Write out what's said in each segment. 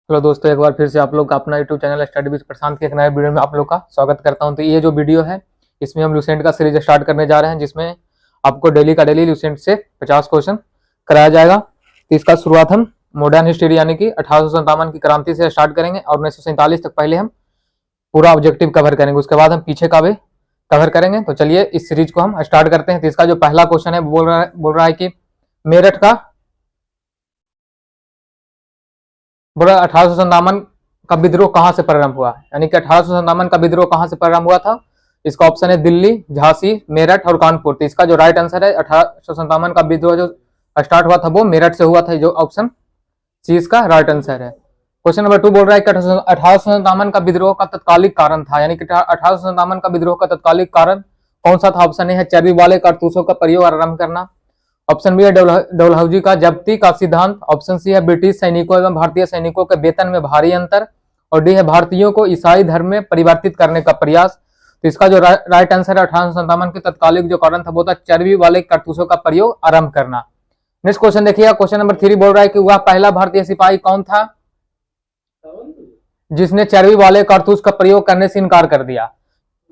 Hello दोस्तों, एक बार फिर से आप लोग का अपना यूट्यूब चैनल स्टडी विद प्रशांत के एक नए वीडियो में आप लोग का स्वागत करता हूं। तो ये जो वीडियो है इसमें हम लुसेंट का सीरीज स्टार्ट करने जा रहे हैं, जिसमें आपको डेली का डेली लुसेंट से 50 क्वेश्चन कराया जाएगा। तो इसका शुरुआत हम मॉडर्न हिस्ट्री यानी कि 1857 की क्रांति से स्टार्ट करेंगे और 1947 तक पहले हम पूरा ऑब्जेक्टिव कवर करेंगे, उसके बाद हम पीछे का भी कवर करेंगे। तो चलिए इस सीरीज को हम स्टार्ट करते हैं। तो इसका जो पहला क्वेश्चन है बोल रहा है कि मेरठ का 1857 का विद्रोह कहां से प्रारंभ हुआ, यानी कि 1857 का विद्रोह कहां से प्रारंभ हुआ था। इसका ऑप्शन है दिल्ली, झांसी, मेरठ और कानपुर। तो इसका जो राइट आंसर है 1857 का विद्रोह जो स्टार्ट हुआ था वो मेरठ से हुआ था, जो ऑप्शन सी इसका राइट आंसर है। क्वेश्चन नंबर 2 बोल रहा है कि 1857 का विद्रोह का तत्कालिक कारण था, यानी कि 1857 का विद्रोह का तत्कालिक कारण कौन सा था। ऑप्शन ए है चर्बी वाले कारतूसों का प्रयोग आरंभ करना, ऑप्शन बी है डलहौजी का जब्ती का सिद्धांत, ऑप्शन सी है ब्रिटिश सैनिकों एवं भारतीय सैनिकों के वेतन में भारी अंतर, और डी है भारतीयों को ईसाई धर्म में परिवर्तित करने का प्रयास। तो इसका जो राइट आंसर है 1857 के तत्कालिक जो कारण था वो था चर्बी वाले कारतूसों का प्रयोग आरंभ करना। नेक्स्ट क्वेश्चन देखिएगा। क्वेश्चन नंबर 3 बोल रहा है कि वह पहला भारतीय सिपाही कौन था जिसने चर्बी वाले कारतूस का प्रयोग करने से इनकार कर दिया।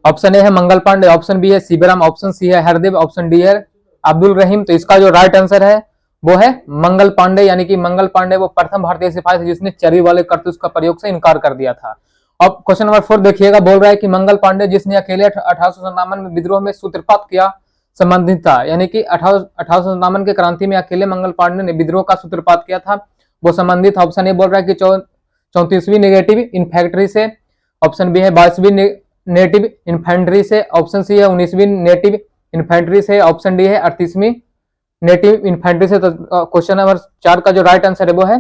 ऑप्शन ए है मंगल पांडे, ऑप्शन बी है सीबीराम, ऑप्शन सी है हरदेव, ऑप्शन डी है अब्दुल रहीम। तो इसका जो राइट आंसर है वो है मंगल पांडे, यानी कि मंगल पांडे वो प्रथम भारतीय सिपाही थे जिसने चर्बी वाले कारतूस का प्रयोग से इनकार कर दिया था। अब क्वेश्चन नंबर 4 देखिएगा। बोल रहा है कि मंगल पांडे जिसने अकेले 1857 में विद्रोह में सूत्रपात किया संबंधित था, यानी कि 1857 के क्रांति में अकेले मंगल पांडे ने विद्रोह का सूत्रपात किया था, वो संबंधित। ऑप्शन ए बोल रहा है कि 34वीं नेगेटिव इन्फेंट्री से, ऑप्शन बी है 22वीं नेटिव इन्फेंट्री से, ऑप्शन सी है 19वीं नेटिव इन्फेंट्री से, ऑप्शन डी है 38वीं नेटिव इन्फेंट्री से। तो क्वेश्चन नंबर 4 का जो राइट आंसर है वो है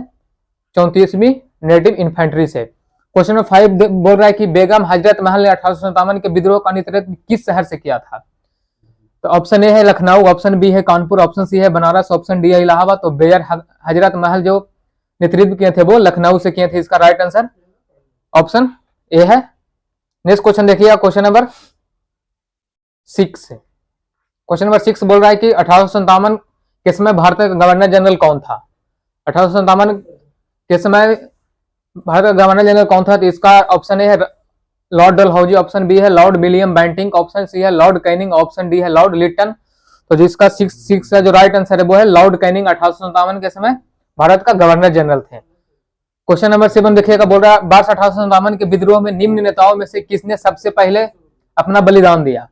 34वीं नेटिव इन्फेंट्री से। क्वेश्चन नंबर 5 बोल रहा है कि बेगम हजरत महल ने 1857 के विद्रोह का नेतृत्व किस शहर से किया था। तो ऑप्शन ए है लखनऊ, ऑप्शन बी है कानपुर, ऑप्शन सी है बनारस, ऑप्शन डी है इलाहाबाद। तो बेगर हजरत महल जो नेतृत्व किए थे वो लखनऊ से किए थे। इसका राइट आंसर ऑप्शन ए है। नेक्स्ट क्वेश्चन देखिए, क्वेश्चन नंबर 6। क्वेश्चन नंबर 6 बोल रहा है कि 1857 के समय भारत का गवर्नर जनरल कौन था। 1857 के समय भारत का गवर्नर जनरल कौन था। तो इसका ऑप्शन ए है लॉर्ड डलहौजी, ऑप्शन बी है Lord William Bentinck, option C है लॉर्ड कैनिंग, ऑप्शन डी है लॉर्ड लिटन। तो जिसका 6 का जो राइट आंसर है वो है लॉर्ड कैनिंग 1857 के समय भारत का गवर्नर जनरल थे। क्वेश्चन नंबर 7 देखिएगा। बोल रहा है वर्ष 1857 के विद्रोह में निम्न नेताओं में से किसने सबसे पहले अपना बलिदान दिया।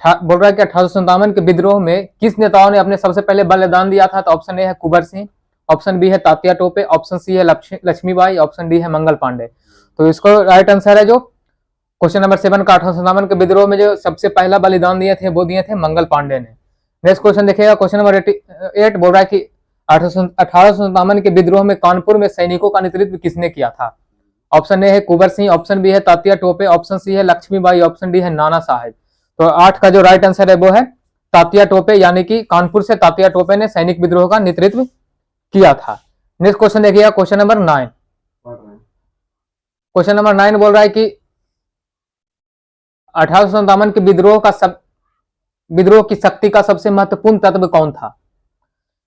बोल रहा है कि 1857 के विद्रोह में किस नेताओं ने अपने सबसे पहले बलिदान दिया था। तो ऑप्शन ए है कुंवर सिंह, ऑप्शन बी है तात्या टोपे, ऑप्शन सी है लक्ष्मीबाई, ऑप्शन डी है मंगल पांडे। तो इसको राइट आंसर है जो क्वेश्चन नंबर 7 का 1857 के विद्रोह में जो सबसे पहला बलिदान दिए थे वो दिए थे मंगल पांडे ने। नेक्स्ट क्वेश्चन देखिएगा। क्वेश्चन नंबर 8 बोल रहा है कि 1857 के विद्रोह में कानपुर में सैनिकों का नेतृत्व किसने किया था। ऑप्शन ए है कुंवर सिंह, ऑप्शन बी है तात्या टोपे, ऑप्शन सी है लक्ष्मीबाई, ऑप्शन डी है नाना साहेब। तो 8 का जो राइट आंसर है वो है तात्या टोपे, यानी कि कानपुर से तात्या टोपे ने सैनिक विद्रोह का नेतृत्व किया था। नेक्स्ट क्वेश्चन देखिएगा। Question number 9। क्वेश्चन नंबर 9 बोल रहा है कि 1857 के विद्रोह की शक्ति का सबसे महत्वपूर्ण तत्व कौन था।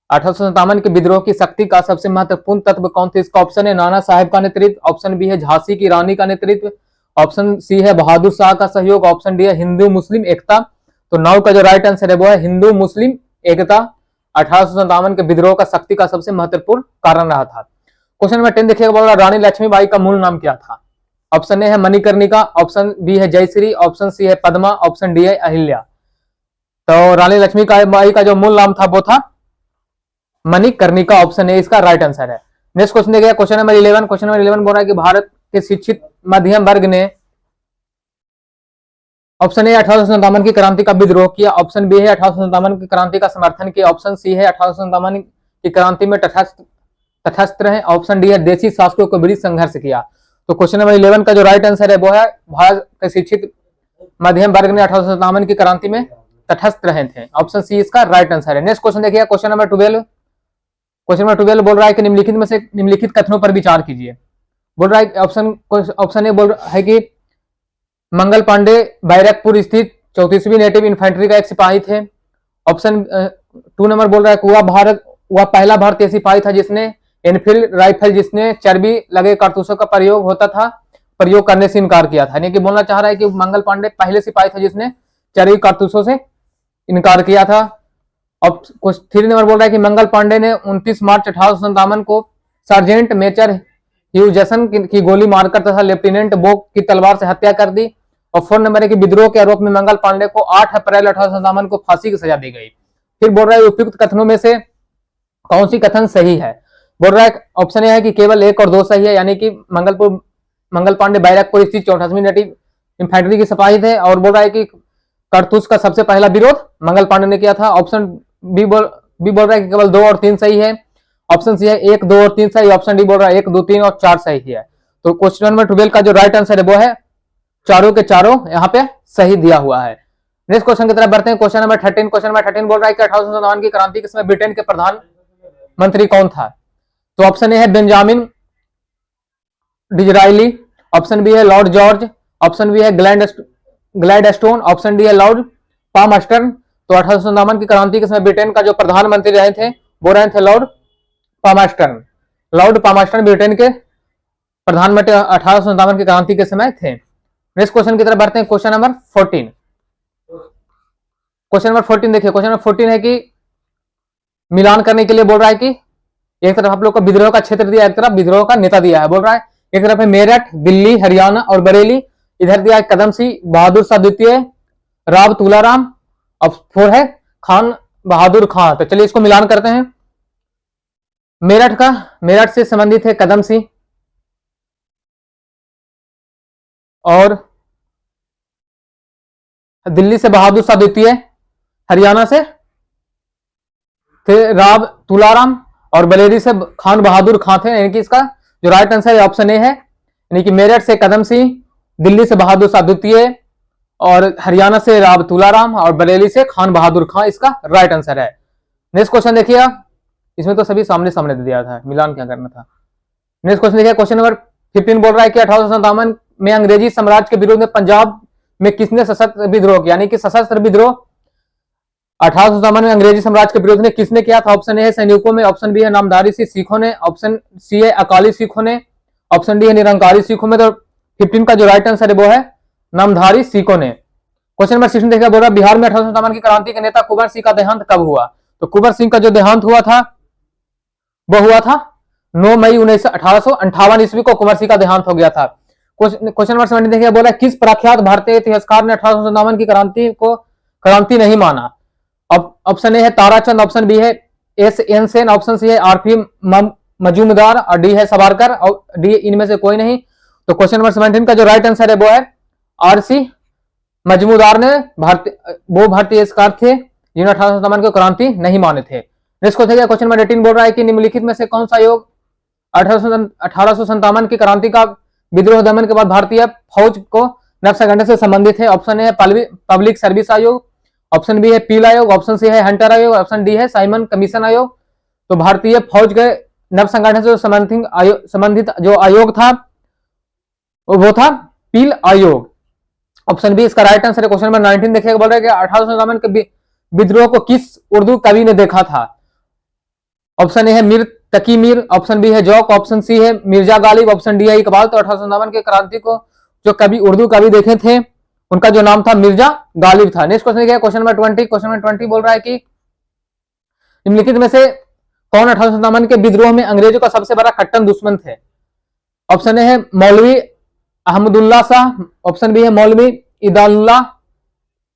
1857 के विद्रोह की शक्ति का सबसे महत्वपूर्ण तत्व कौन था। इसका ऑप्शन है नाना साहेब का नेतृत्व, ऑप्शन बी है झांसी की रानी का नेतृत्व, ऑप्शन सी है बहादुर शाह का सहयोग, ऑप्शन डी है हिंदू मुस्लिम एकता। तो 9 का जो राइट आंसर है वो है हिंदू मुस्लिम एकता 1857 के विद्रोह का शक्ति का सबसे महत्वपूर्ण कारण रहा था। क्वेश्चन नंबर 10 देखिएगा। बोल रहा रानी लक्ष्मीबाई का मूल नाम क्या था। ऑप्शन ए है मणिकर्णिका, ऑप्शन बी है जयश्री, ऑप्शन सी है पद्मा, ऑप्शन डी है अहिल्या। तो रानी लक्ष्मीबाई का जो मूल नाम था वो था मणिकर्णिका, ऑप्शन ए इसका राइट आंसर है। नेक्स्ट क्वेश्चन देखिए। Question number 11। क्वेश्चन नंबर 11 बोल रहा है कि भारत के शिक्षित मध्यम वर्ग ने ऑप्शन ए 1857 की क्रांति का विद्रोह किया, ऑप्शन बी है 1857 की क्रांति का समर्थन किया, ऑप्शन सी है 1857 की क्रांति में तटस्थ रहे, ऑप्शन डी है देशी शासकों को विरुद्ध संघर्ष किया। तो क्वेश्चन नंबर 11 का जो राइट आंसर है वो है भारत के शिक्षित मध्यम वर्ग ने 1857 की क्रांति में तटस्थ रहे थे, ऑप्शन सी इसका राइट आंसर है। नेक्स्ट क्वेश्चन देखिए। Question number 12। क्वेश्चन नंबर 12 बोल रहा है कि निम्नलिखित में से निम्नलिखित कथनों पर विचार कीजिए। बोल रहा है ऑप्शन ए बोल रहा है कि मंगल पांडे बैरकपुर स्थित 34वीं नेटिव इन्फेंट्री का एक सिपाही थे। ऑप्शन 2 नंबर बोल रहा है कि वह पहला भारतीय सिपाही था जिसने एनफील्ड राइफल जिसने चर्बी लगे कारतूसों का प्रयोग करने से इनकार किया था। यानी कि बोलना चाह रहा है कि मंगल पांडे पहले सिपाही था जिसने चर्बी कारतूसों से इनकार किया था। अब कुछ 3 नंबर बोल रहा है कि मंगल पांडे ने 29 मार्च 1857 को सार्जेंट मेजर ह्यू जैसन की गोली मारकर तथा लेफ्टिनेंट बोक की तलवार से हत्या कर दी। और 4 नंबर है कि विद्रोह के आरोप में मंगल पांडे को 8 अप्रैल 1857 को फांसी की सजा दी गई। फिर बोल रहा है उपयुक्त कथनों में से कौन सी कथन सही है। बोल रहा है ऑप्शन ए है कि केवल 1 और 2 सही है, यानी कि मंगल पांडे बैरकपुर स्थित 64वीं नेटिव इंफेंट्री के सिपाही थे। और बोल रहा है कि कारतूस का सबसे पहला विरोध मंगल पांडे ने किया था। ऑप्शन बी बोल रहा है कि केवल 2 और 3 सही है। ऑप्शन सी है 1, 2 और 3 सही। ऑप्शन डी बोल रहा है 1, 2, 3 और 4 सही है। तो क्वेश्चन नंबर 12 का जो राइट आंसर है वो है चारों के चारों यहाँ पे सही दिया हुआ है। नेक्स्ट क्वेश्चन की तरफ बढ़ते हैं। Question number 13। क्वेश्चन नंबर 13 बोल रहा है कि 1857 की क्रांति के समय ब्रिटेन के प्रधानमंत्री कौन था। तो ऑप्शन ए है बेंजामिन डिजराइली, ऑप्शन बी है लॉर्ड जॉर्ज, ऑप्शन बी है ग्लैडस्टोन, ऑप्शन डी है लॉर्ड पामस्टर्न। तो 1857 की क्रांति के समय ब्रिटेन का जो प्रधानमंत्री रहे थे वो रहे थे लॉर्ड पामस्टर्न। लॉर्ड पामस्टर्न ब्रिटेन के प्रधानमंत्री 1857 की क्रांति के समय थे। नेक्स्ट क्वेश्चन की तरफ बढ़ते हैं। Question number 14। क्वेश्चन नंबर 14 देखिए। क्वेश्चन नंबर 14 है कि मिलान करने के लिए बोल रहा है कि एक तरफ आप लोग को विद्रोह का क्षेत्र दिया, एक तरफ विद्रोह का नेता दिया है। बोल रहा है एक तरफ है मेरठ, दिल्ली, हरियाणा और बरेली, इधर दिया है कदम सिंह, बहादुर शाह द्वितीय, राव तुलाराम, और 4 है खान बहादुर खां। तो चलिए इसको मिलान करते हैं। मेरठ से संबंधित है कदम सिंह, और दिल्ली से बहादुर शाह द्वितीय, हरियाणा से थे राव तुलाराम, और बरेली से खान बहादुर खां थे। यानी कि इसका जो राइट आंसर है ऑप्शन ए है, यानी कि मेरठ से कदम सिंह, दिल्ली से बहादुर शाह द्वितीय, और हरियाणा से राव तुलाराम, और बरेली से खान बहादुर खां इसका राइट आंसर है। नेक्स्ट क्वेश्चन देखिए। इसमें तो सभी सामने सामने दे दिया था, मिलान क्या करना था। नेक्स्ट क्वेश्चन देखिए। क्वेश्चन नंबर 15 बोल रहा है कि 1857 में अंग्रेजी साम्राज्य के विरोध में पंजाब में किसने सशस्त्र विद्रोह किया। यानी कि सशस्त्र विद्रोह 1857 में अंग्रेजी साम्राज्य के विरोध में किसने किया था। ऑप्शन ए है सैनिकों में, ऑप्शन बी है नामधारी सिखों ने, ऑप्शन सी है अकाली सिखों ने, ऑप्शन डी है निरंकारी सिखों में। तो 15 का जो राइट आंसर है वो है नामधारी सिखों ने। क्वेश्चन नंबर 16 देखिए। बोल रहा बिहार में 1857 की क्रांति के नेता कुंवर सिंह का देहांत कब हुआ। तो कुंवर सिंह का जो देहांत हुआ था वो हुआ था 9 मई 1858 ईस्वी को कुंवर सिंह का देहांत हो गया था। क्वेश्चन नंबर 17 देखिए। बोला किस प्रख्यात भारतीय इतिहासकार ने 1857 की क्रांति को क्रांति नहीं माना। ऑप्शन ए है ताराचंद, ऑप्शन बी है S N Sen, option C है आरपी मजूमदार, और डी है सावरकर, और डी इनमें से कोई नहीं। तो क्वेश्चन नंबर 17 का जो राइट आंसर है वो है आरसी मजूमदार ने वो भारतीय इतिहासकार थे जिन्होंने 1857 को क्रांति नहीं माने थे। नेक्स्ट क्वेश्चन नंबर 18 बोल रहा है कि निम्नलिखित में से कौन सा आयोग 1857 की क्रांति का विद्रोह दमन के बाद भारतीय फौज को नक्शा गठन से संबंधित है। ऑप्शन ए है पब्लिक सर्विस आयोग, ऑप्शन बी है पील आयोग, ऑप्शन सी है हंटर आयोग, ऑप्शन डी है साइमन कमीशन आयोग। तो भारतीय फौज के नव संगठन से संबंधित जो आयोग था वो था पील आयोग। ऑप्शन बी इसका राइट आंसर है। क्वेश्चन नंबर 19 देखिएगा। बोल रहा है कि 1857 के विद्रोह को किस उर्दू कवि ने देखा था। ऑप्शन ए है मीर तकी मीर, ऑप्शन बी है जौक, ऑप्शन सी है मिर्जा गालिब, ऑप्शन डी है इकबाल। तो 1857 के क्रांति को जो कवि उर्दू कवि देखे थे उनका जो नाम था मिर्जा गालिब था। नेक्स्ट क्वेश्चन क्या है। Question number 20। क्वेश्चन नंबर 20 बोल रहा है कि निम्नलिखित में से कौन 1857 के विद्रोह में अंग्रेजों का सबसे बड़ा कट्टर दुश्मन थे। ऑप्शन ए है मौलवी अहमदुल्ला शाह, ऑप्शन बी है मौलवी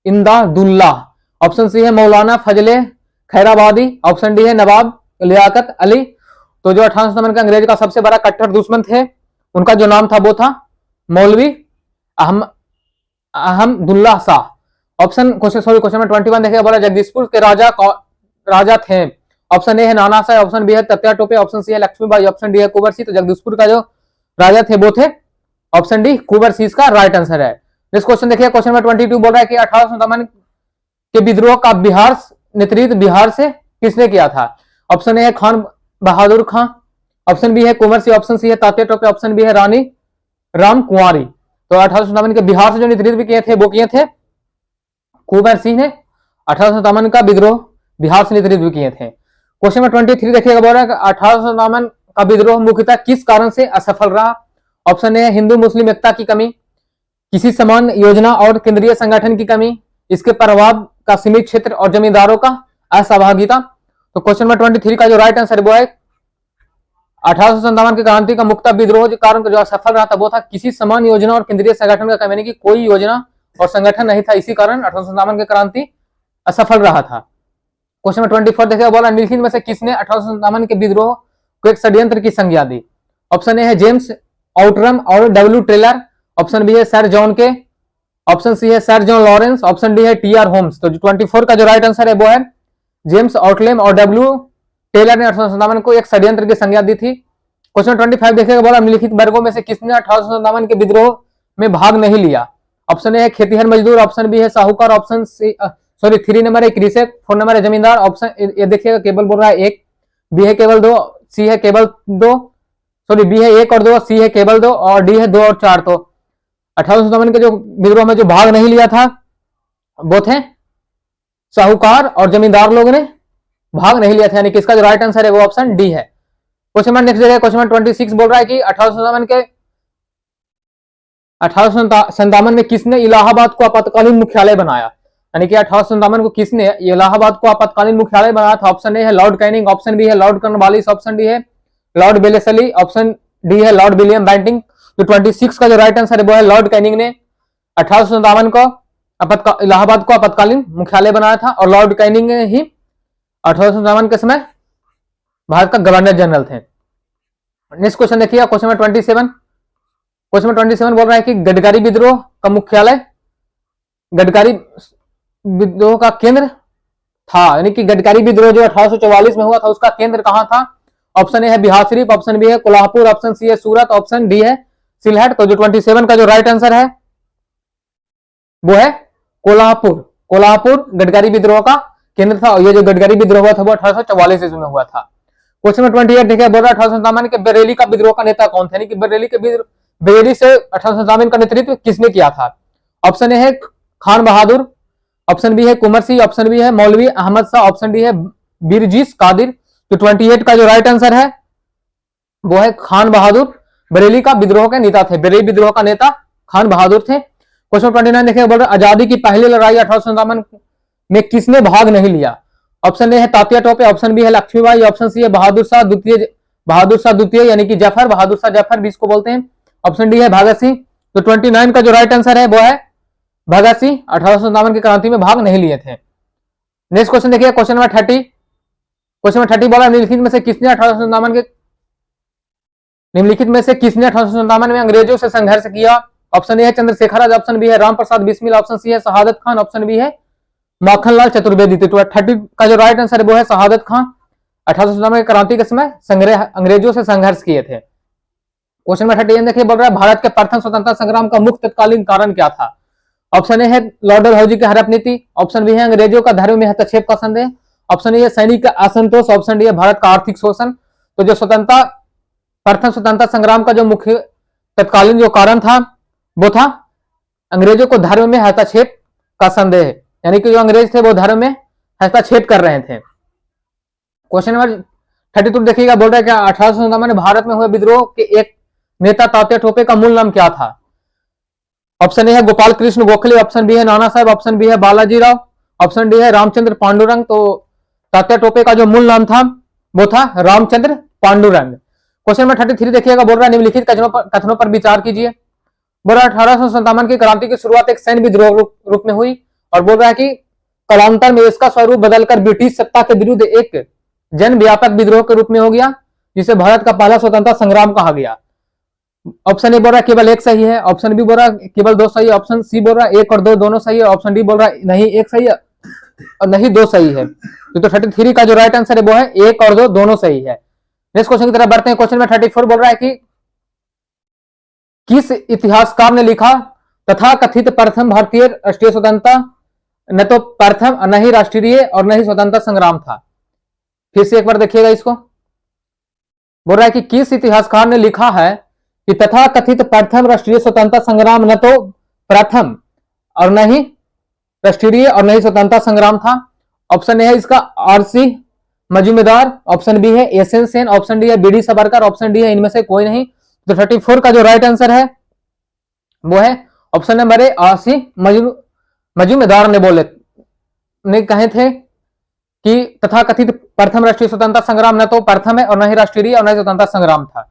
इंदादुल्ला, ऑप्शन सी है मौलाना फजले खैराबादी, ऑप्शन डी है नवाब लियाकत अली। तो जो 1857 के अंग्रेज का सबसे बड़ा कट्टर दुश्मन थे उनका जो नाम था वो था मौलवी अहमदुल्ला शाह। क्वेश्चन नंबर 21 देखिए। बोला जगदीशपुर के राजा थे। ऑप्शन ए है नाना शाह, ऑप्शन बी है तत्या टोपे, ऑप्शन सी है लक्ष्मीबाई, ऑप्शन डी है कुंवर सिंह। तो जगदीशपुर का जो राजा थे वो थे ऑप्शन डी कुंवर सिंह का राइट आंसर है। नेक्स्ट क्वेश्चन देखिए। क्वेश्चन नंबर 22 बोल रहा है कि 1857 के विद्रोह का नेतृत्व बिहार से किसने किया था। ऑप्शन ए है खान बहादुर खां, ऑप्शन बी है कुंवर सिंह, ऑप्शन सी है तात्या टोपे, ऑप्शन बी है रानी राम कुंवारी। तो 1857 के बिहार से जो नेतृत्व किए थे वो किए थे कुंवर सिंह ने 1857 का विद्रोह बिहार से नेतृत्व किए थे। क्वेश्चन नंबर 23 देखिएगा। बोल रहा है 1857 का विद्रोह मुख्यतः किस कारण से असफल रहा? ऑप्शन ए हिंदू मुस्लिम एकता की कमी, किसी समान योजना और केंद्रीय संगठन की कमी, इसके प्रभाव का सीमित क्षेत्र और जमींदारों का असहभागिता। तो क्वेश्चन नंबर 23 का जो राइट आंसर वो है 1857 की क्रांति का मुख्यतः विद्रोह के कारण जो असफल रहा था वो था किसी समान योजना और केंद्रीय संगठन का कमी, यानी कि कोई योजना और संगठन नहीं था, इसी कारण 1857 की क्रांति असफल रहा था। क्वेश्चन नंबर 24 देखिए, बोला निम्नलिखित में से किसने 1857 के विद्रोह को एक षड्यंत्र की संज्ञा दी? ऑप्शन ए है जेम्स आउटरम और डब्ल्यू टेलर, ऑप्शन बी है सर जॉन के, ऑप्शन सी है sir John Lawrence, option D है टी.आर. होम्स। तो 24 का जो राइट आंसर है वो है जेम्स आउटलेम और डब्ल्यू टेलर ने 1857 को एक षड्यंत्र की संज्ञा दी थी। क्वेश्चन 25 देखिएगा, बोला निम्नलिखित वर्गों में से किसने 1857 के विद्रोह में भाग नहीं लिया? ऑप्शन ए है खेतीहर मजदूर, ऑप्शन बी है साहूकार, ऑप्शन सी 3 नंबर है कृषक, 4 नंबर है जमींदार, ऑप्शन ये देखिएगा केवल बोल रहा है 1, बी है केवल 2, सी है केवल 2, बी है 1 और 2, सी है केवल 2 और डी है 2 और 4। तो 1857 के जो विद्रोह में जो भाग नहीं लिया था वो थे साहूकार और जमींदार लोगों ने भाग नहीं लिया था, यानी कि इसका जो राइट आंसर है वो ऑप्शन डी है। क्वेश्चन नंबर नेक्स्ट देखिए, क्वेश्चन नंबर 26 बोल रहा है कि 1857 में किसने इलाहाबाद को आपातकालीन मुख्यालय बनाया? यानी कि 1857 को किसने इलाहाबाद को आपातकालीन मुख्यालय बनाया था? ऑप्शन ए है लॉर्ड कैनिंग, ऑप्शन बी है लॉर्ड कॉर्नवालिस, ऑप्शन डी है लॉर्ड वेलेस्ली, ऑप्शन डी है लॉर्ड विलियम बेंटिंग। तो 26 का जो राइट आंसर है वो है लॉर्ड कैनिंग ने 1857 को इलाहाबाद को आपातकालीन मुख्यालय बनाया था और लॉर्ड कैनिंग ने ही 1857 के समय भारत का गवर्नर जनरल थे। नेक्स्ट क्वेश्चन देखिए, क्वेश्चन नंबर 27। क्वेश्चन नंबर 27 बोल रहा है कि गडकरी विद्रोह का मुख्यालय, गडकरी विद्रोह का केंद्र था, यानी कि गडकरी विद्रोह जो 1844 में हुआ था उसका केंद्र कहां था? ऑप्शन ए है बिहार शरीफ, ऑप्शन बी है कोल्हापुर, ऑप्शन सी है सूरत, ऑप्शन डी है सिलहट। तो जो 27 का जो राइट आंसर है वो है कोल्हापुर। कोल्हापुर गडकरी विद्रोह का केंद्र था और ये जो गडकरी विद्रोह हुआ था वो 1844 ईस्वी में हुआ था। क्वेश्चन नंबर 28 देखिए, बोल रहा है 1857 के बरेली का विद्रोह का नेता कौन था? यानी कि बरेली से 1857 का नेतृत्व किसने किया था? ऑप्शन ए है खान बहादुर, ऑप्शन बी है कुंवर सिंह, ऑप्शन बी है मौलवी अहमद शाह, ऑप्शन डी है बिरजीस कादिर। तो 28 का जो राइट आंसर है वो है खान बहादुर बरेली का विद्रोह के नेता थे। बरेली विद्रोह का नेता खान बहादुर थे। क्वेश्चन 29 देखिए, बोल रहे आजादी की पहली लड़ाई 1857 में किसने भाग नहीं लिया? ऑप्शन ए है तात्या टोपे, ऑप्शन बी है लक्ष्मीबाई, ऑप्शन सी है बहादुर शाह द्वितीय यानी कि जफर, बहादुर शाह जफर भी इसको बोलते हैं, ऑप्शन डी है भगत सिंह। तो 29 का जो राइट आंसर है वो है भगत सिंह 1857 की क्रांति में भाग नहीं लिए थे। नेक्स्ट क्वेश्चन देखिए, क्वेश्चन नंबर 30। क्वेश्चन नंबर 30 बोला निम्नलिखित में से किसने 1857 में अंग्रेजों से संघर्ष किया? ऑप्शन ए है चंद्रशेखर आजाद, ऑप्शन बी है राम प्रसाद बिस्मिल, ऑप्शन सी है शहादत खान, ऑप्शन बी है माखनलाल चतुर्वेदी। तो 30 का जो राइट आंसर है वो है शहादत खान 1857 की क्रांति के समय अंग्रेजों से संघर्ष किए थे। क्वेश्चन नंबर 31 देखिए, बोल रहा है भारत के प्रथम स्वतंत्रता संग्राम का मुख्य तत्कालीन कारण क्या था? ऑप्शन ए है लॉर्ड डलहौजी की हड़प नीति, ऑप्शन बी है अंग्रेजों का धर्म में हस्तक्षेप का संदेह, ऑप्शन ए है सैनिक का असंतोष, ऑप्शन डी है भारत का आर्थिक शोषण। तो जो प्रथम स्वतंत्रता संग्राम का जो मुख्य तत्कालीन जो कारण था वो था अंग्रेजों को धर्म में हस्तक्षेप का संदेह, यानी कि जो अंग्रेज थे वो धर्म में हस्तक्षेप कर रहे थे। क्वेश्चन नंबर 32 देखिएगा, बोल रहा है कि 1857 में भारत में हुए विद्रोह के एक नेता तात्या टोपे का मूल नाम क्या था? ऑप्शन ए है गोपाल कृष्ण गोखले, ऑप्शन बी है नाना साहब, ऑप्शन बी है बालाजी राव, ऑप्शन डी है रामचंद्र पांडुरंग। तो तात्या टोपे का जो मूल नाम था वो था रामचंद्र पांडुरंग। क्वेश्चन नंबर 33 देखिएगा, बोल रहा है निम्नलिखित कथनों पर विचार कीजिए। बोल रहा है 1857 की क्रांति की शुरुआत एक सैन्य विद्रोह रूप में हुई और बोल रहा है कि कालांतर में इसका स्वरूप बदलकर ब्रिटिश सत्ता के विरुद्ध एक जन व्यापक विद्रोह के रूप में हो गया, जिसे भारत का पहला स्वतंत्रता संग्राम कहा गया। ऑप्शन ए बोल रहा है केवल एक सही है, ऑप्शन बी बोल रहा है केवल 2 सही है, ऑप्शन सी बोल रहा है 1 और 2 दोनों सही है, ऑप्शन डी बोल रहा है नहीं 1 सही है और नहीं 2 सही है। तो 33 का जो राइट आंसर है वो है 1 और 2 दोनों सही है। नेक्स्ट क्वेश्चन की तरफ बढ़ते हैं। क्वेश्चन में 34 बोल रहा है कि किस इतिहासकार ने लिखा तथा कथित प्रथम भारतीय राष्ट्रीय स्वतंत्रता न तो प्रथम न ही राष्ट्रीय और न ही स्वतंत्रता संग्राम था? फिर से एक बार देखिएगा इसको। बोल रहा है कि किस इतिहासकार ने लिखा है कि तथा कथित प्रथम राष्ट्रीय स्वतंत्रता संग्राम न तो प्रथम और न ही राष्ट्रीय और न ही स्वतंत्रता संग्राम था। ऑप्शन ए है इसका आरसी मजूमदार, ऑप्शन बी है एसएन सेन, ऑप्शन डी है बीडी सावरकर, ऑप्शन डी है इनमें से कोई नहीं। तो 34 का जो राइट आंसर है वो है ऑप्शन नंबर ए आसी मजूमदार ने बोले ने कहे थे कि तथाकथित प्रथम राष्ट्रीय स्वतंत्रता संग्राम न तो प्रथम है और न ही राष्ट्रीय और न ही स्वतंत्रता संग्राम था।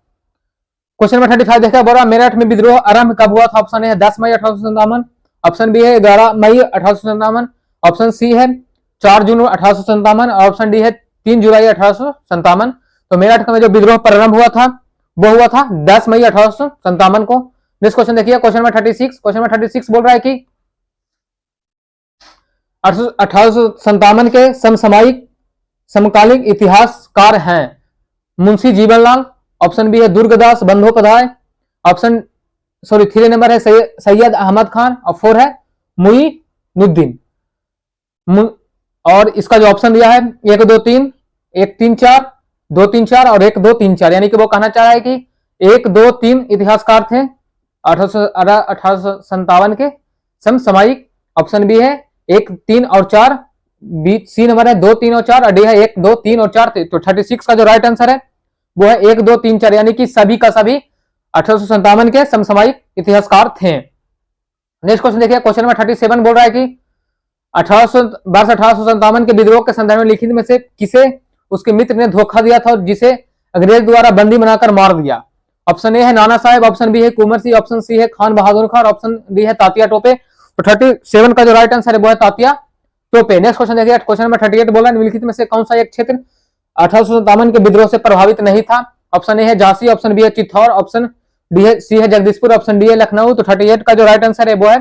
क्वेश्चन नंबर 35 देखा बोला मेरठ में विद्रोह आरंभ कब हुआ था? ऑप्शन ए है 10 मई 1857, ऑप्शन बी है 11 मई 1857, ऑप्शन सी है 4 जून 1857 और ऑप्शन डी है 3 जुलाई 1857। तो मेरठ में जो विद्रोह प्रारंभ हुआ था वो हुआ था 10 मई 1857 को। नेक्स्ट क्वेश्चन देखिए क्वेश्चन नंबर 36। क्वेश्चन नंबर 36 बोल रहा है कि 1857 के समसामयिक समकालीन इतिहासकार हैं मुंशी जीवनलाल, ऑप्शन बी है दुर्गदास बंदोपाध्याय, ऑप्शन सॉरी 3 नंबर है सैयद अहमद खान और 4 है मुईनुद्दीन। और इसका जो ऑप्शन दिया है 1 2 3 1 3 4 2 3 4 और 1 2 3 4, यानी कि वो कहना चाह रहा है कि 1 2 3 इतिहासकार थे 1857 के समसामयिक। ऑप्शन बी है 1 3 और 4, बी सी नंबर है 2 3 और 4 और डी है 1 2 3 और 4। तो 36 का जो राइट आंसर है वो है 1 2 3 4, यानी कि सभी का सभी 1857 के समसामयिक इतिहासकार थे। नेक्स्ट क्वेश्चन देखिए क्वेश्चन नंबर 37 बोल रहा है कि 1857 के विद्रोह के संदर्भ में लिखित में से किसे उसके मित्र ने धोखा दिया था और जिसे अंग्रेज द्वारा बंदी बनाकर मार दिया? ऑप्शन ए है नाना साहेब, ऑप्शन बी है कुंवर सिंह, ऑप्शन सी है खान बहादुर खान, ऑप्शन डी है तात्या टोपे। तो 37 का जो राइट आंसर है वो है तात्या टोपे। नेक्स्ट क्वेश्चन देखिए क्वेश्चन नंबर 38 बोला निम्नलिखित में से कौन सा एक क्षेत्र 1857 के विद्रोह से प्रभावित नहीं था? ऑप्शन ए है झांसी, ऑप्शन बी है चित्तौड़, ऑप्शन डी है सी है जगदीशपुर, ऑप्शन डी है लखनऊ। तो 38 का जो राइट आंसर है वो है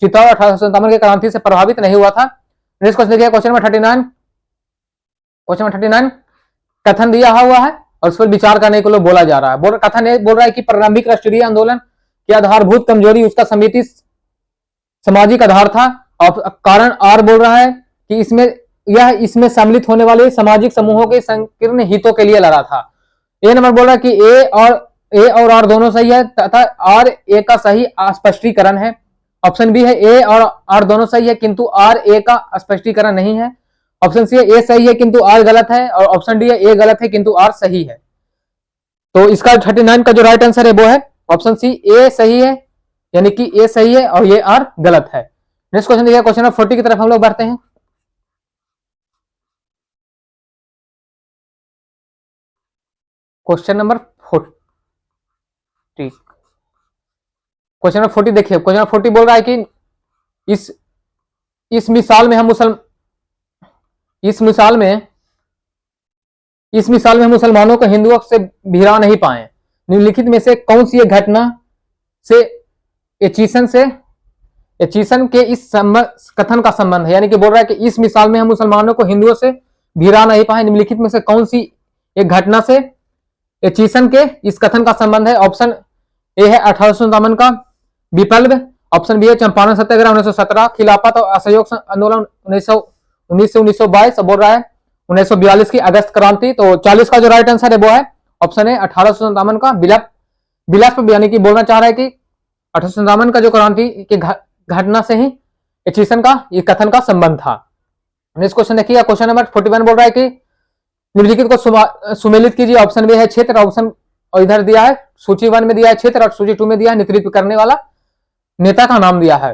चित्तौड़ 1857 के क्रांति से प्रभावित नहीं हुआ था। नेक्स्ट क्वेश्चन देखिए क्वेश्चन नंबर 39। क्वेश्चन नंबर 39 कथन दिया हुआ है और उस पर विचार करने को लोग बोला जा रहा है। कथन बोल रहा है कि प्रारंभिक राष्ट्रीय आंदोलन की आधारभूत कमजोरी उसका समिति सामाजिक आधार था। और कारण आर बोल रहा है कि इसमें सम्मिलित होने वाले सामाजिक समूहों के संकीर्ण हितों के लिए लड़ा था। ए नंबर बोल रहा है कि ए और आर दोनों सही है तथा आर ए का सही स्पष्टीकरण है। ऑप्शन बी है ए और आर दोनों सही है किंतु आर ए का स्पष्टीकरण नहीं है। ऑप्शन सी है ए सही है किंतु आर गलत है और ऑप्शन डी है ए गलत है किंतु आर सही है। तो इसका 39 का जो राइट आंसर है वो है ऑप्शन सी ए सही है, यानी कि ए सही है और ये आर गलत है। नेक्स्ट क्वेश्चन देखिए क्वेश्चन नंबर 40 की तरफ हम लोग बढ़ते हैं। क्वेश्चन नंबर 40, क्वेश्चन नंबर 40 देखिए क्वेश्चन नंबर 40 बोल रहा है कि इस मिसाल में हम मुसलमानों को हिंदुओं से भिड़ा नहीं पाए। निम्नलिखित में से कौन सी घटना से एचीसन के इस कथन का संबंध है? यानी कि बोल रहा है कि इस मिसाल में हम मुसलमानों को हिंदुओं से भिड़ा नहीं पाए। निम्नलिखित में से कौन सी एक घटना से एचीसन के इस कथन का संबंध है? ऑप्शन ए है 1857 का विप्लव, ऑप्शन बी है चंपारण सत्याग्रह 1917, खिलाफत और असहयोग आंदोलन 1919 से 1922, बोल रहा है 1942 की अगस्त क्रांति। तो 40 का जो राइट आंसर है वो है ऑप्शन है 1857 का विप्लव, यानी कि बोलना चाह रहा है कि 1857 का जो क्रांति की घटना से ही एचीसन का ये कथन का संबंध था। नेक्स्ट क्वेश्चन देखिए क्वेश्चन नंबर 41 बोल रहा है कि निम्नलिखित को सुमेलित कीजिए। ऑप्शन बी है क्षेत्र, ऑप्शन और इधर दिया है सूची 1 में दिया है क्षेत्र और सूची 2 में दिया है नेतृत्व करने वाला नेता का नाम दिया है।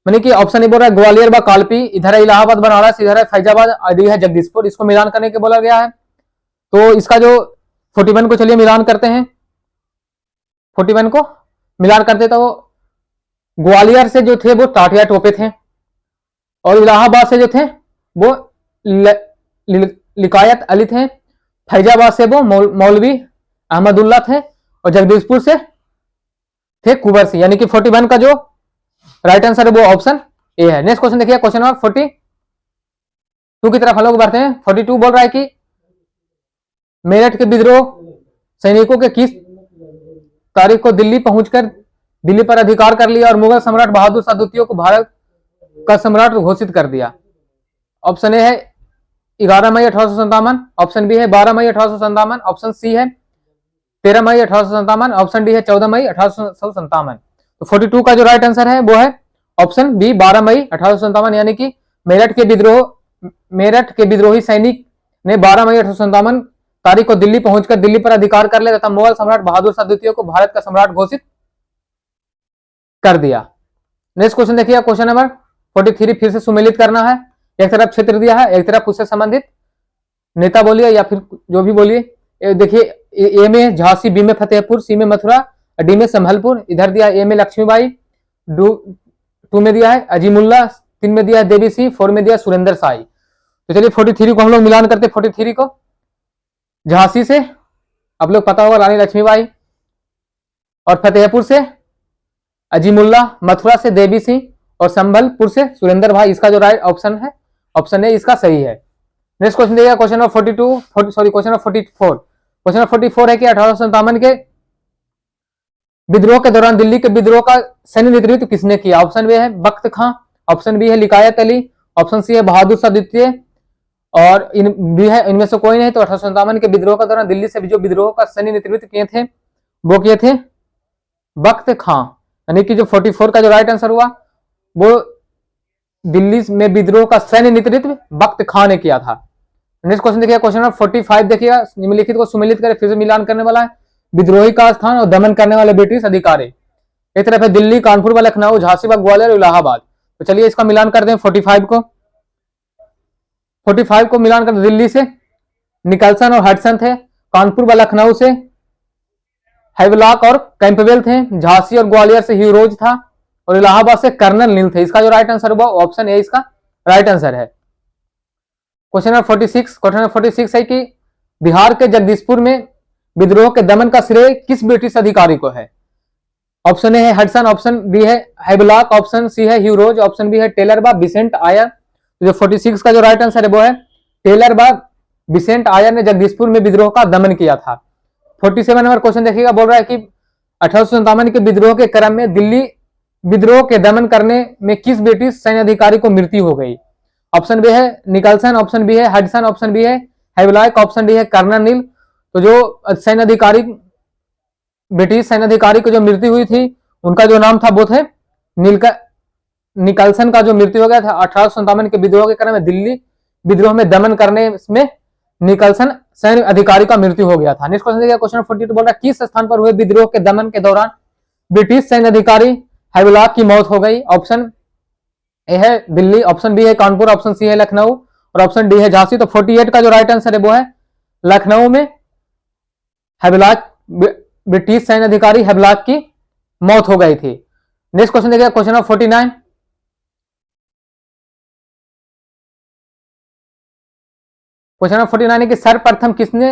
मैंने कि ऑप्शन ए बोल रहा है ग्वालियर व कालपी, इधर है इलाहाबाद बनारस, इधर है फैजाबाद, डी है जगदीशपुर। इसको मिलान करने के बोला गया है। तो इसका जो 41 को चलिए मिलान करते हैं। 41 को मिलान करते तो ग्वालियर से जो थे वो तात्या टोपे थे और इलाहाबाद से जो थे वो लिकायत अली थे, फैजाबाद से वो मौलवी अहमदुल्ला थे और जगदीशपुर से थे कुंवर सिंह, यानी कि 41 का जो राइट आंसर है वो ऑप्शन ए है। नेक्स्ट क्वेश्चन देखिए क्वेश्चन नंबर 42 की तरफ हम लोग बढ़ते हैं। 42 बोल रहा है कि मेरठ के विद्रोह सैनिकों के किस तारीख को दिल्ली पहुंचकर दिल्ली पर अधिकार कर लिया और मुगल सम्राट बहादुर शाह द्वितीय को भारत का सम्राट घोषित कर दिया? ऑप्शन ए है 11 मई 1857, ऑप्शन बी है 12 मई 1857, ऑप्शन सी है 13 मई 1857, ऑप्शन डी है 14 मई 1857। तो 42 का जो राइट आंसर है वो है ऑप्शन बी 12 मई 1857, यानी कि मेरठ के विद्रोही सैनिक ने 12 मई 1857 तारीख को दिल्ली पहुंचकर दिल्ली पर अधिकार कर लिया तथा मुगल सम्राट बहादुर शाह द्वितीय को भारत का सम्राट घोषित कर दिया। नेक्स्ट क्वेश्चन देखिए, क्वेश्चन नंबर 43 फिर से सुमेलित करना है। एक तरफ क्षेत्र दिया है, एक तरफ उससे संबंधित नेता बोलिए या फिर जो भी बोलिए। देखिए ए में झांसी, बी में फतेहपुर, सी में मथुरा, डी में संभलपुर। इधर दिया ए में लक्ष्मीबाई, 2 में दिया है अजीमुल्ला, 3 में दिया है देवी सिंह, 4 में दिया है सुरेंद्र साई। तो चलिए 43 को हम लोग मिलान करते। 43 को झांसी से आप लोग पता होगा रानी लक्ष्मीबाई, और फतेहपुर से अजीमुल्ला, मथुरा से देवी सिंह और संभलपुर से सुरेंद्र भाई। इसका जो राइट ऑप्शन है, ऑप्शन ए इसका सही है। नेक्स्ट क्वेश्चन देखिए, क्वेश्चन नंबर 44 क्वेश्चन नंबर 44 है कि 1857 के विद्रोह के दौरान दिल्ली के विद्रोह का सैन्य नेतृत्व किसने किया? ऑप्शन ए है बख्त खां, ऑप्शन बी है लिकायत अली, ऑप्शन सी है बहादुर शाह द्वितीय और बी है इनमें से कोई नहीं। तो 1857 के विद्रोह के दौरान दिल्ली से जो विद्रोह का सैन्य नेतृत्व किए थे वो किए थे बख्त खां। यानी कि जो 44 का जो राइट आंसर हुआ वो दिल्ली में विद्रोह का सैन्य नेतृत्व बख्त खां ने किया था। नेक्स्ट क्वेश्चन देखिए, क्वेश्चन नंबर 45 देखिएगा, निम्नलिखित को सुमेलित करें। फिर से मिलान करने वाला है। विद्रोही का स्थान और दमन करने वाले ब्रिटिश अधिकारी, एक तरफ है दिल्ली, कानपुर व लखनऊ, झांसी व ग्वालियर, इलाहाबाद। तो चलिए इसका मिलान कर दें। 45 को मिलान कर, दिल्ली से निकलसन और हडसन थे, कानपुर व लखनऊ से हैवलॉक और कैंपबेल थे, झांसी और ग्वालियर से ह्यू रोज था और इलाहाबाद से कर्नल नील थे। इसका जो राइट आंसर हुआ ऑप्शन ए इसका राइट आंसर है। क्वेश्चन नंबर 46 है कि बिहार के जगदीशपुर में विद्रोह के दमन का श्रेय किस ब्रिटिश अधिकारी को है? ऑप्शन ए है हडसन, ऑप्शन बी है हैवलॉक, ऑप्शन सी है ह्यू रोज, ऑप्शन बी है टेलर बा बिसेंट आयर। जो 46 का जो राइट आंसर है वो है टेलर बा बिसेंट आयर ने जगदीशपुर में विद्रोह का दमन किया था। 47 नंबर क्वेश्चन देखिएगा, बोल रहा है कि 1857 के विद्रोह के क्रम में दिल्ली विद्रोह के दमन करने में किस ब्रिटिश सैन्य अधिकारी को मृत्यु हो गई? ऑप्शन बी है निकलसन, ऑप्शन बी है हडसन, ऑप्शन बी है हैवलॉक, ऑप्शन डी है कर्नल नील। तो जो सैन्य अधिकारी, ब्रिटिश सैन्य अधिकारी को जो मृत्यु हुई थी उनका जो नाम था वो थे निकलसन का जो मृत्यु हो गया था 1857 के विद्रोह के क्रम में दिल्ली विद्रोह में दमन करने में निकलसन सैन्य अधिकारी का मृत्यु हो गया था। नेक्स्ट क्वेश्चन देखिए, क्वेश्चन 42 बोल रहा है किस स्थान पर हुए विद्रोह के दमन के दौरान ब्रिटिश सैन्य अधिकारी हैवलॉक की मौत हो गई? ऑप्शन ए है दिल्ली, ऑप्शन बी है कानपुर, ऑप्शन सी है लखनऊ और ऑप्शन डी है झांसी। तो 48 का जो राइट आंसर है वो है लखनऊ में हैवलॉक, ब्रिटिश सैन्य अधिकारी हैवलॉक की मौत हो गई थी। नेक्स्ट क्वेश्चन देखिए, क्वेश्चन नंबर 49 है कि सर्वप्रथम किसने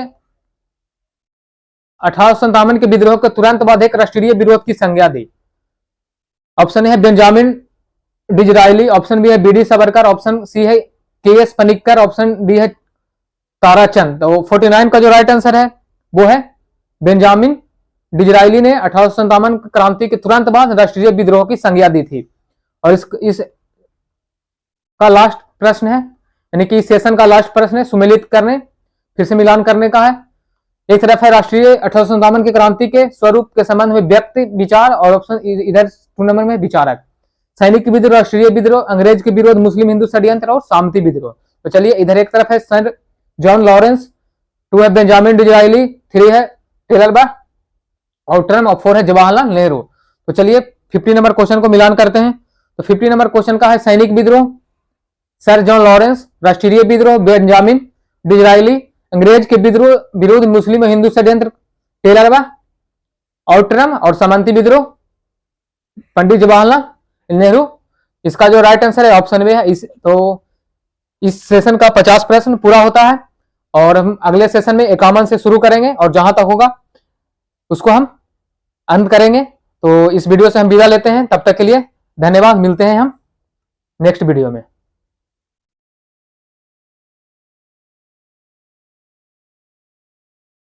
1857 के विद्रोह के तुरंत बाद एक राष्ट्रीय विरोध की संज्ञा दी? ऑप्शन है बेंजामिन डिजरायली, ऑप्शन बी है बीडी सावरकर, ऑप्शन सी है के.एस. पनिक्कर, ऑप्शन डी है ताराचंद। तो 49 का जो राइट आंसर है वो है बेंजामिन डिजरायली ने 1857 क्रांति के तुरंत बाद राष्ट्रीय विद्रोह की संज्ञा दी थी। और इस का लास्ट प्रश्न है, यानी कि इस सेशन का लास्ट प्रश्न है सुमेलित करने, फिर से मिलान करने का है। एक तरफ है राष्ट्रीय 1857 की क्रांति के स्वरूप के संबंध में व्यक्ति विचार और ऑप्शन इधर 2 नंबर में विचारक, सैनिक विद्रोह, राष्ट्रीय विद्रोह, अंग्रेज के विरोध, मुस्लिम हिंदू षड्यंत्र और सामंती विद्रोह। तो चलिए इधर एक तरफ है सर जॉन लॉरेंस, 2 है बेंजामिन डिजरायली, 3 है टेलर बा आउटरम और 4 है जवाहरलाल नेहरू। तो चलिए 50 नंबर क्वेश्चन को मिलान करते हैं। तो 50 नंबर क्वेश्चन का है सैनिक विद्रोह सर जॉन लॉरेंस, राष्ट्रीय विद्रोह बेंजामिन डिजरायली, अंग्रेज के विद्रोह विरोध मुस्लिम और हिंदू षड्यंत्र टेलर बा आउटरम और सामंती विद्रोह पंडित जवाहरलाल नेहरू। इसका जो राइट आंसर है ऑप्शन में है। इस सेशन का 50 प्रश्न पूरा होता है और हम अगले सेशन में 51 से शुरू करेंगे और जहां तक होगा उसको हम अंत करेंगे। तो इस वीडियो से हम विदा लेते हैं, तब तक के लिए धन्यवाद। मिलते हैं हम नेक्स्ट वीडियो में।